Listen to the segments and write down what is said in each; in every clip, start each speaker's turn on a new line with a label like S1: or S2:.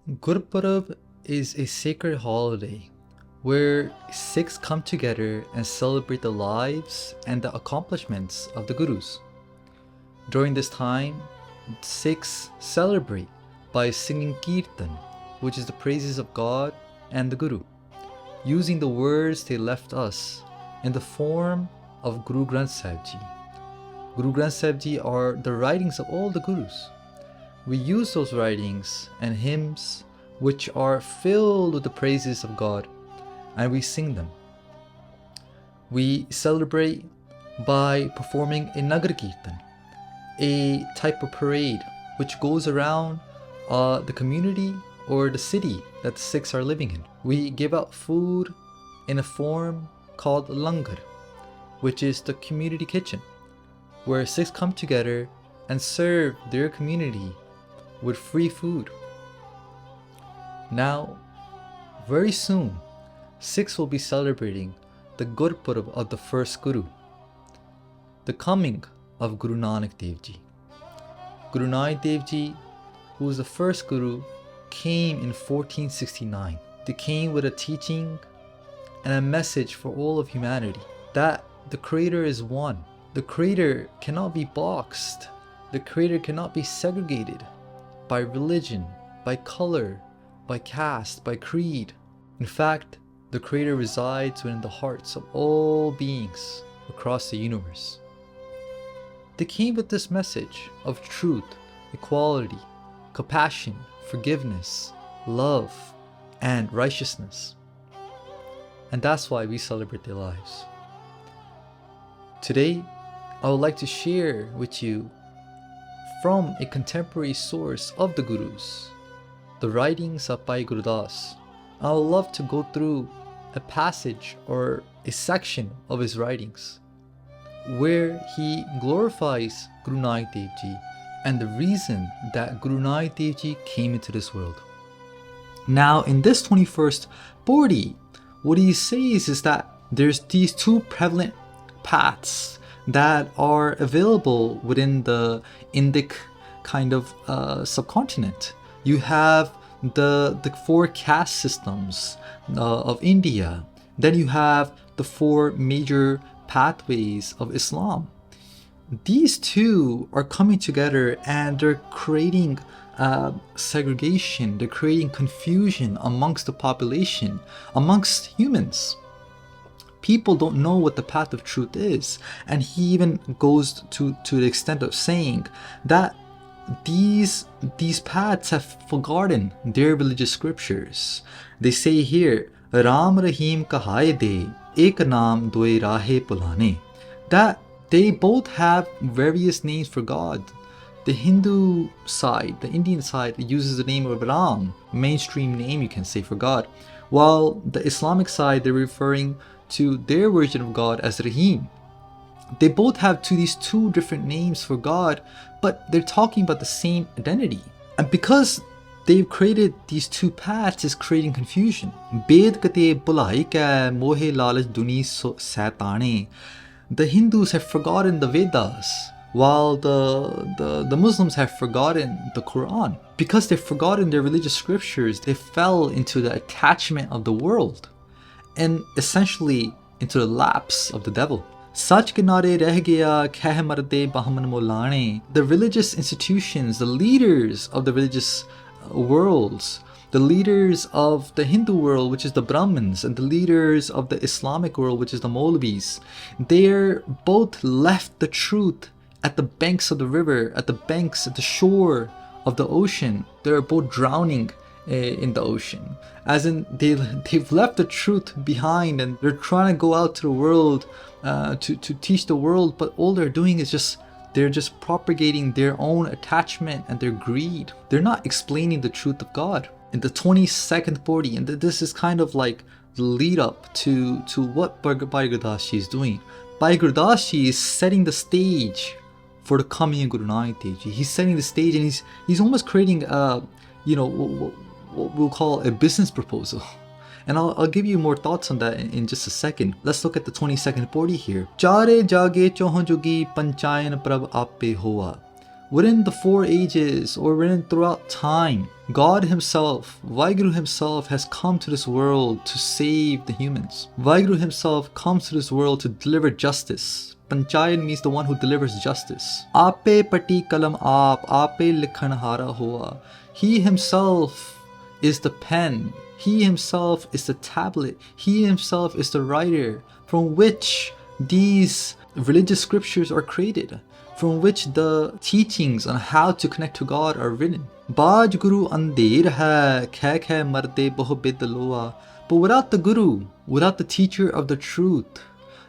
S1: Gurpurab is a sacred holiday where Sikhs come together and celebrate the lives and the accomplishments of the Gurus. During this time, Sikhs celebrate by singing Kirtan, which is the praises of God and the Guru, using the words they left us in the form of Guru Nanak Dev Ji. Guru Nanak Dev Ji are the writings of all the Gurus. We use those writings and hymns which are filled with the praises of God, and we sing them. We celebrate by performing a Nagar Kirtan, a type of parade which goes around the community or the city that the Sikhs are living in. We give out food in a form called langar, which is the community kitchen, where Sikhs come together and serve their community with free food. Now, very soon, Sikhs will be celebrating the Gurpurab of the first Guru, the coming of Guru Nanak Dev Ji. Guru Nanak Dev Ji, who was the first Guru, came in 1469. They came with a teaching and a message for all of humanity that the Creator is one. The Creator cannot be boxed. The Creator cannot be segregated by religion, by color, by caste, by creed. In fact, the Creator resides within the hearts of all beings across the universe. They came with this message of truth, equality, compassion, forgiveness, love, and righteousness. And that's why we celebrate their lives. Today, I would like to share with you from a contemporary source of the Gurus, the writings of Bhai Gurdas. I would love to go through a passage or a section of his writings where he glorifies Guru Nanak Dev Ji and the reason that Guru Nanak Dev Ji came into this world. Now, in this 21st Pauri, what he says is that there's these two prevalent paths that are available within the Indic kind of subcontinent. You have the four caste systems of India. Then you have the four major pathways of Islam. These two are coming together and they're creating segregation, they're creating confusion amongst the population, amongst humans. People don't know what the path of truth is. And he even goes to the extent of saying that these paths have forgotten their religious scriptures. They say here, Ram Rahim kahaye de, ek naam doye rahe pulane, that they both have various names for God. The Hindu side, the Indian side, uses the name of Ram, mainstream name you can say for God, while the Islamic side, they're referring to their version of God as Rahim. They both have these two different names for God, but they're talking about the same identity. And because they've created these two paths, is creating confusion. The Hindus have forgotten the Vedas, while the Muslims have forgotten the Quran. Because they've forgotten their religious scriptures, they fell into the attachment of the world and essentially into the lapse of the devil. The religious institutions, the leaders of the religious worlds, the leaders of the Hindu world, which is the Brahmins, and the leaders of the Islamic world, which is the Maulvis, they're both left the truth at the banks of the river, at the shore of the ocean. They're both drowning in the ocean, as in they've left the truth behind and they're trying to go out to the world to teach the world, but all they're doing is they're just propagating their own attachment and their greed. They're not explaining the truth of God. In the 22nd Pauri, and this is kind of like the lead up to what Bhai Gurdas Ji is doing. Bhai Gurdas Ji is setting the stage for the coming of Guru Nanak Dev Ji. He's setting the stage and he's almost creating what we'll call a business proposal. And I'll give you more thoughts on that in just a second. Let's look at the 22nd Pauri here. Chare jage chohon jogi panchayan prab ape hoa. within the 4 ages or within throughout time, God himself, WhyGuru himself has come to this world to save the humans. WhyGuru himself comes to this world to deliver justice. Panchayat means the one who delivers justice. Ape pati kalam ape likhanhara hoa. He himself is the pen. He himself is the tablet. He himself is the writer from which these religious scriptures are created, from which the teachings on how to connect to God are written. Baj Guru Andir hai, khe marde boh bid loa. But without the Guru, without the teacher of the truth,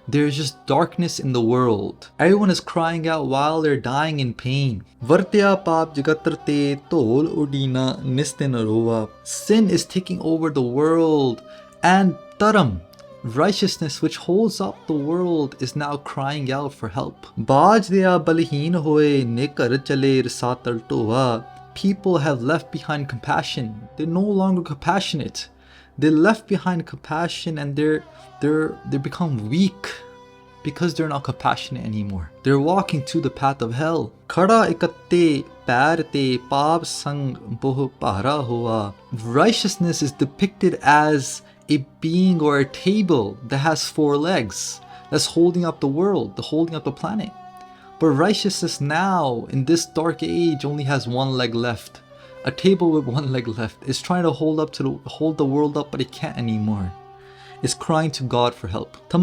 S1: there is just darkness in the world. Everyone is crying out while they're dying in pain. Vartya pap jagatrate tol udina nisten roa. Sin is taking over the world, and taram, righteousness which holds up the world, is now crying out for help. Baj dea balihin hoye nekar chale satal toa. People have left behind compassion. They're no longer compassionate. They left behind compassion, and they become weak because they're not compassionate anymore. They're walking to the path of hell. Khada ikatte paarte paap sang boh para hoa. Righteousness is depicted as a being or a table that has 4 legs, that's holding up the world, holding up the planet. But righteousness now, in this dark age, only has 1 leg left. A table with 1 leg left. It's trying to hold the world up, but it can't anymore. It's crying to God for help. The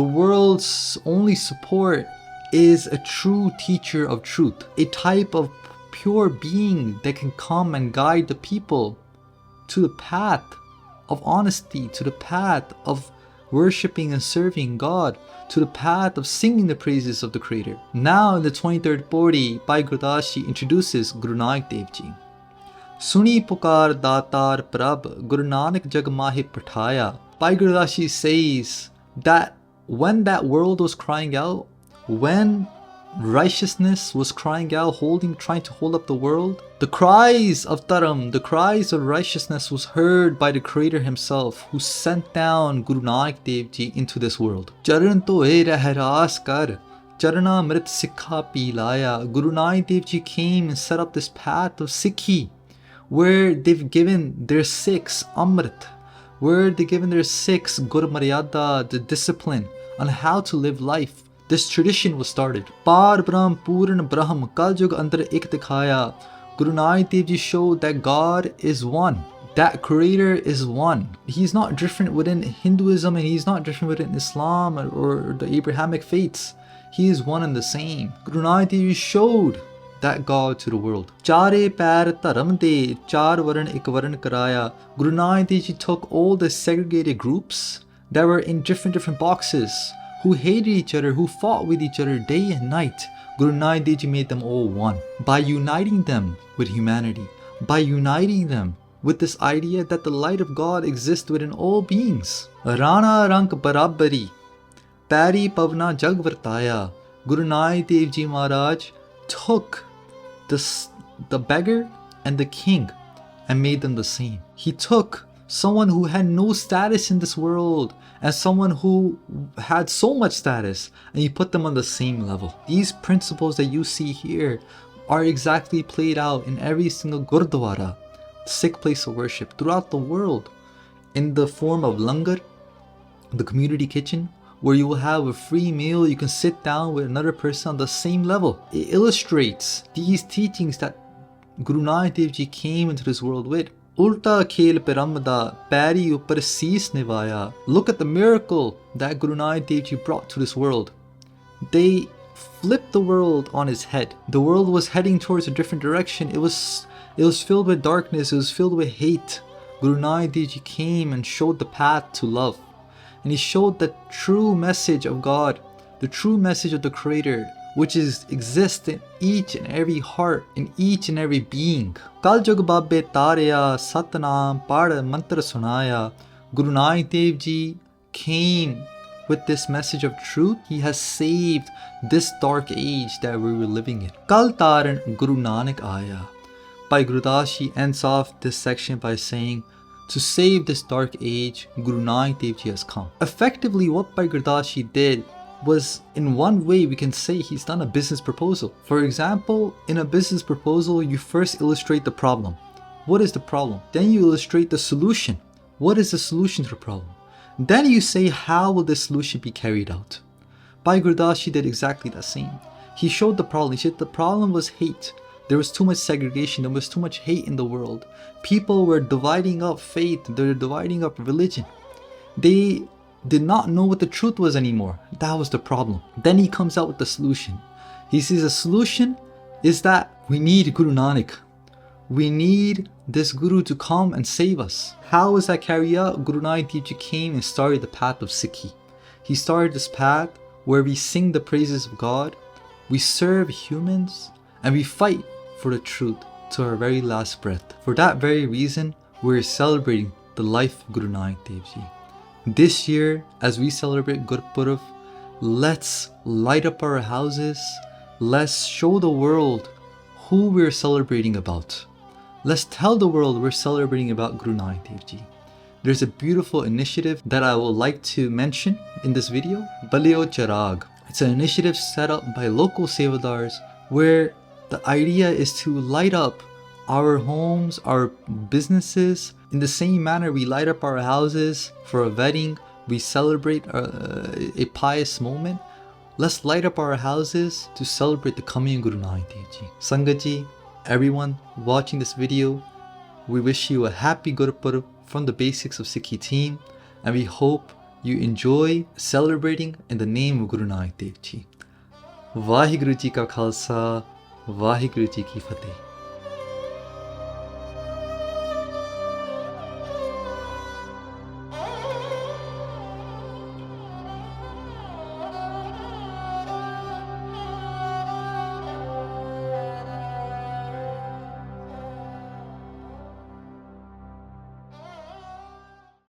S1: world's only support is a true teacher of truth, a type of pure being that can come and guide the people to the path of honesty, to the path of worshipping and serving God, to the path of singing the praises of the Creator. Now in the 23rd Pauri, Bhai Gurdas Ji introduces Guru Nanak Dev Ji. Suni pukar datar prab Guru Nanak jag mahe pathaya. Bhai Gurdas Ji says that when that world was crying out, when righteousness was crying out, trying to hold up the world, the cries of Dharam, the cries of righteousness was heard by the Creator himself, who sent down Guru Nanak Dev Ji into this world. Charan to e rehras kar, charana mrit sikha pilaya. Guru Nanak Dev Ji came and set up this path of Sikhi, where they've given their Sikhs Amrit, where they've given their Sikhs Gur Maryada, the discipline on how to live life. This tradition was started. Par Brahm Puran Brahm Kaljug Andar Ik Dikhaya. Guru Nanak Dev Ji showed that God is one, that Creator is one. He's not different within Hinduism, and He's not different within Islam or the Abrahamic faiths. He is one and the same. Guru Nanak Dev Ji showed that God to the world. Chare pair dharam de char varan ik varan karaya. Guru Nanak Dev Ji took all the segregated groups that were in different boxes, who hated each other, who fought with each other day and night. Guru Nanak Dev Ji made them all one by uniting them with humanity, by uniting them with this idea that the light of God exists within all beings. Rana rank barabari, pari pavna jag vartaya. Guru Nanak Dev Ji Maharaj took the beggar and the king and made them the same. He took someone who had no status in this world and someone who had so much status, and he put them on the same level. These principles that you see here are exactly played out in every single Gurdwara, Sikh place of worship throughout the world, in the form of langar, the community kitchen, where you will have a free meal. You can sit down with another person on the same level. It illustrates these teachings that Guru Nanak Dev Ji came into this world with. Ulta khel piramda pari upar sees nivaya. Look at the miracle that Guru Nanak Dev Ji brought to this world. They flipped the world on its head. The world was heading towards a different direction. It was filled with darkness. It was filled with hate. Guru Nanak Dev Ji came and showed the path to love. And he showed the true message of God, the true message of the Creator, which exists in each and every heart, in each and every being. Kaljug Babbe Tarya Satnam Pada Mantra Sunaya. Guru Nanak Dev Ji came with this message of truth. He has saved this dark age that we were living in. Kal Taran Guru Nanak Aya. Bhai Gurdas Ji ends off this section by saying, to save this dark age, Guru Nanak Dev Ji has come. Effectively, what Bhai Gurdas Ji did was, in one way we can say, he's done a business proposal. For example, in a business proposal, you first illustrate the problem. What is the problem? Then you illustrate the solution. What is the solution to the problem? Then you say, how will this solution be carried out? Bhai Gurdas Ji did exactly the same. He showed the problem. He said the problem was hate. There was too much segregation. There was too much hate in the world. People were dividing up faith. They were dividing up religion. They did not know what the truth was anymore. That was the problem. Then he comes out with the solution. He says the solution is that we need Guru Nanak. We need this Guru to come and save us. How is that carried out? Guru Nanak Dev Ji came and started the path of Sikhi. He started this path where we sing the praises of God, we serve humans, and we fight for the truth to our very last breath. For that very reason, we're celebrating the life of Guru Nanak Dev Ji. This year, as we celebrate Gurpurab, let's light up our houses. Let's show the world who we're celebrating about. Let's tell the world we're celebrating about Guru Nanak Dev Ji. There's a beautiful initiative that I would like to mention in this video, Baleo Charag. It's an initiative set up by local sevadars where the idea is to light up our homes, our businesses. In the same manner we light up our houses for a wedding, we celebrate a pious moment. Let's light up our houses to celebrate the coming of Guru Nanak Dev Ji. Sangat Ji, everyone watching this video, we wish you a happy Gurpurab from the Basics of Sikhi team, and we hope you enjoy celebrating in the name of Guru Nanak Dev Ji. WhyGuru Ji Ka Khalsa, WhyGuru Ji Ki Fateh.